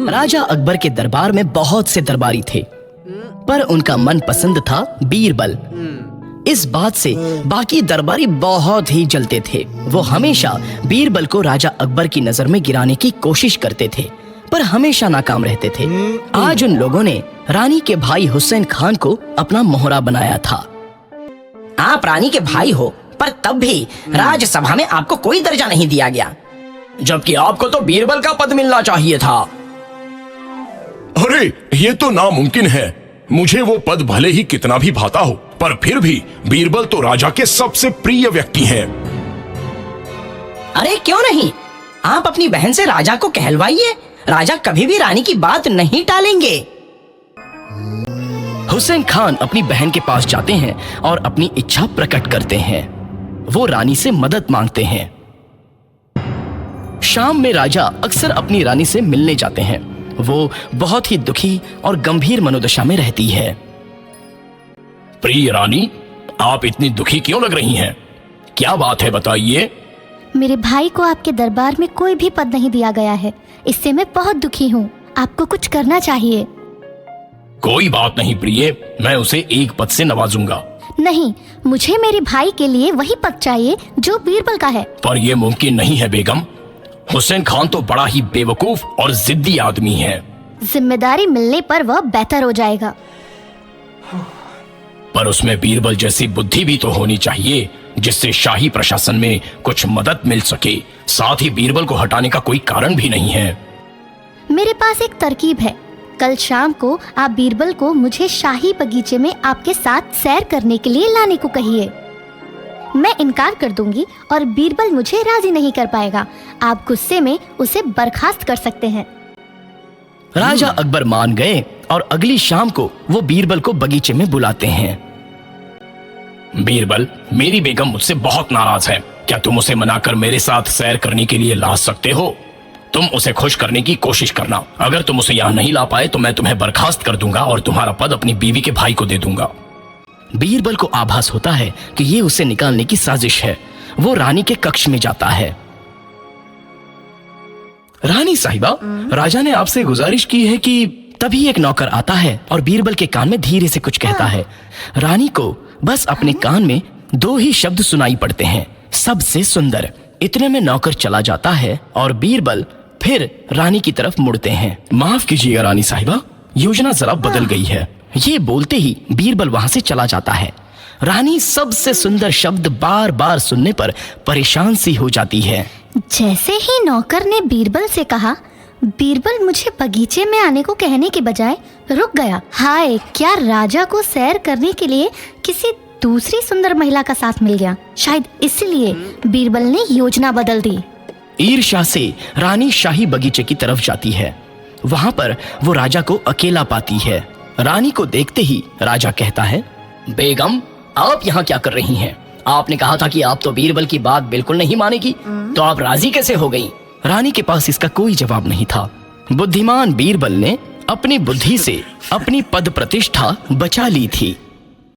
राजा अकबर के दरबार में बहुत से दरबारी थे, पर उनका मन पसंद था बीरबल। इस बात से बाकी दरबारी बहुत ही जलते थे। वो हमेशा बीरबल को राजा अकबर की नजर में गिराने की कोशिश करते थे, पर हमेशा नाकाम रहते थे। आज उन लोगों ने रानी के भाई हुसैन खान को अपना मोहरा बनाया था। आप रानी के भाई हो, पर तब भी राज्यसभा में आपको कोई दर्जा नहीं दिया गया, जबकि आपको तो बीरबल का पद मिलना चाहिए था। अरे ये तो नामुमकिन है। मुझे वो पद भले ही कितना भी भाता हो, पर फिर भी बीरबल तो राजा के सबसे प्रिय व्यक्ति हैं। अरे क्यों नहीं, आप अपनी बहन से राजा को कहलवाइए। राजा कभी भी रानी की बात नहीं टालेंगे। हुसैन खान अपनी बहन के पास जाते हैं और अपनी इच्छा प्रकट करते हैं। वो रानी से मदद मांगते हैं। शाम में राजा अक्सर अपनी रानी से मिलने जाते हैं। वो बहुत ही दुखी और गंभीर मनोदशा में रहती है। प्रिय रानी, आप इतनी दुखी क्यों लग रही हैं? क्या बात है, बताइए। मेरे भाई को आपके दरबार में कोई भी पद नहीं दिया गया है, इससे मैं बहुत दुखी हूँ। आपको कुछ करना चाहिए। कोई बात नहीं प्रिय, मैं उसे एक पद से नवाजूंगा। नहीं, मुझे मेरे भाई के लिए वही पद चाहिए जो बीरबल का है। पर यह मुमकिन नहीं है बेगम। हुसैन खान तो बड़ा ही बेवकूफ और जिद्दी आदमी है। जिम्मेदारी मिलने पर वह बेहतर हो जाएगा। पर उसमें बीरबल जैसी बुद्धि भी तो होनी चाहिए, जिससे शाही प्रशासन में कुछ मदद मिल सके। साथ ही बीरबल को हटाने का कोई कारण भी नहीं है। मेरे पास एक तरकीब है। कल शाम को आप बीरबल को मुझे शाही बगीचे में आपके साथ सैर करने के लिए लाने को कहिए। मैं इनकार कर दूंगी और बीरबल मुझे राजी नहीं कर पाएगा। आप गुस्से में उसे बर्खास्त कर सकते हैं। राजा अकबर मान गए और अगली शाम को वो बीरबल को बगीचे में बुलाते हैं। बीरबल, मेरी बेगम मुझसे बहुत नाराज है। क्या तुम उसे मनाकर मेरे साथ सैर करने के लिए ला सकते हो? तुम उसे खुश करने की कोशिश करना। अगर तुम उसे यहाँ नहीं ला पाए तो मैं तुम्हें बर्खास्त कर दूंगा और तुम्हारा पद अपनी बीवी के भाई को दे दूंगा। बीरबल को आभास होता है कि ये उसे निकालने की साजिश है। वो रानी के कक्ष में जाता है। रानी साहिबा, राजा ने आपसे गुजारिश की है कि तभी एक नौकर आता है और बीरबल के कान में धीरे से कुछ कहता है। रानी को बस अपने कान में 2 ही शब्द सुनाई पड़ते हैं, सबसे सुंदर। इतने में नौकर चला जाता है और बीरबल फिर रानी की तरफ मुड़ते हैं। माफ कीजिएगा रानी साहिबा, योजना जरा बदल गई है। ये बोलते ही बीरबल वहां से चला जाता है। रानी सबसे सुंदर शब्द बार बार सुनने पर परेशान सी हो जाती है। जैसे ही नौकर ने बीरबल से कहा, बीरबल मुझे बगीचे में आने को कहने के बजाय रुक गया। हाय, क्या राजा को सैर करने के लिए किसी दूसरी सुंदर महिला का साथ मिल गया। शायद इसलिए बीरबल ने योजना बदल दी। ईर्ष्या से रानी शाही बगीचे की तरफ जाती है। वहां पर वो राजा को अकेला पाती है। रानी को देखते ही राजा कहता है, बेगम, आप यहाँ क्या कर रही हैं? आपने कहा था कि आप तो बीरबल की बात बिल्कुल नहीं मानेगी, तो आप राजी कैसे हो गई? रानी के पास इसका कोई जवाब नहीं था। बुद्धिमान बीरबल ने अपनी बुद्धि से अपनी पद प्रतिष्ठा बचा ली थी।